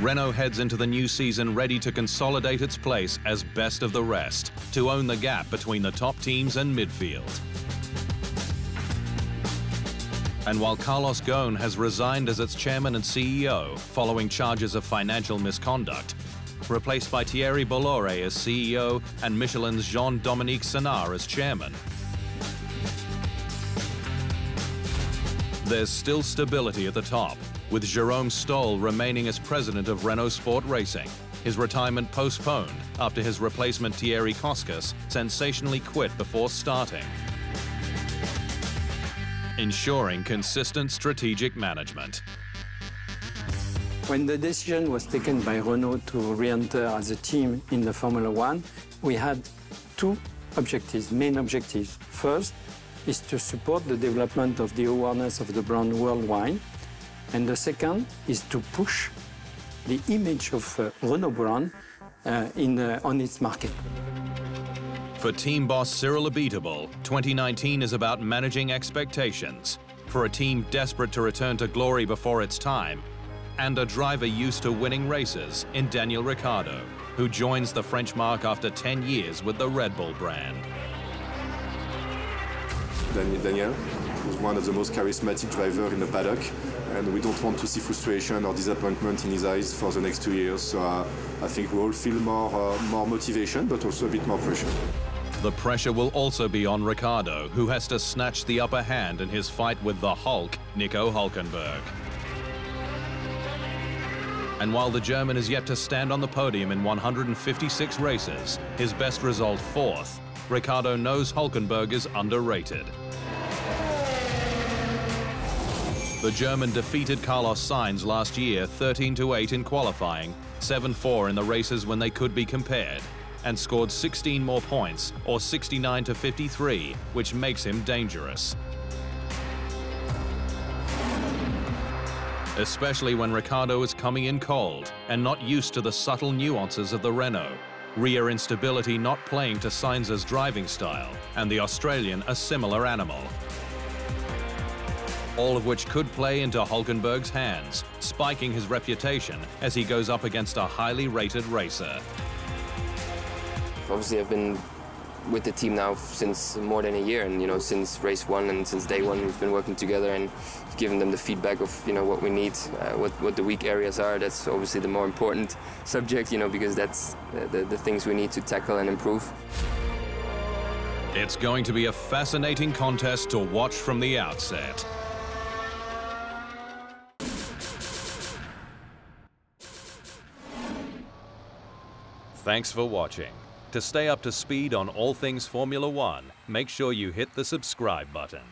Renault heads into the new season ready to consolidate its place as best of the rest, to own the gap between the top teams and midfield. And while Carlos Ghosn has resigned as its chairman and CEO following charges of financial misconduct, replaced by Thierry Bolloré as CEO and Michelin's Jean-Dominique Senard as chairman, there's still stability at the top, with Jérôme Stoll remaining as president of Renault Sport Racing, his retirement postponed after his replacement Thierry Bolloré sensationally quit before starting, ensuring consistent strategic management. When the decision was taken by Renault to re-enter as a team in the Formula One, we had two objectives, main objectives. First is to support the development of the awareness of the brand worldwide. And the second is to push the image of Renault brand on its market. For team boss Cyril Abiteboul, 2019 is about managing expectations. For a team desperate to return to glory before its time, and a driver used to winning races in Daniel Ricciardo, who joins the French marque after 10 years with the Red Bull brand. Daniel was one of the most charismatic drivers in the paddock, and we don't want to see frustration or disappointment in his eyes for the next 2 years. So I think we all feel more motivation, but also a bit more pressure. The pressure will also be on Ricciardo, who has to snatch the upper hand in his fight with the Hulk, Nico Hülkenberg. And while the German is yet to stand on the podium in 156 races, his best result fourth, Ricciardo knows Hülkenberg is underrated. The German defeated Carlos Sainz last year 13-8 in qualifying, 7-4 in the races when they could be compared, and scored 16 more points, or 69-53, which makes him dangerous. Especially when Ricciardo is coming in cold and not used to the subtle nuances of the Renault. Rear instability not playing to Sainz's driving style, and the Australian a similar animal. All of which could play into Hülkenberg's hands, spiking his reputation as he goes up against a highly rated racer. Obviously, I've been with the team now since more than a year, and since race one and since day one, we've been working together and given them the feedback of what we need, what the weak areas are. That's obviously the more important subject, because that's the things we need to tackle and improve. It's going to be a fascinating contest to watch from the outset. Thanks for watching. To stay up to speed on all things Formula One, make sure you hit the subscribe button.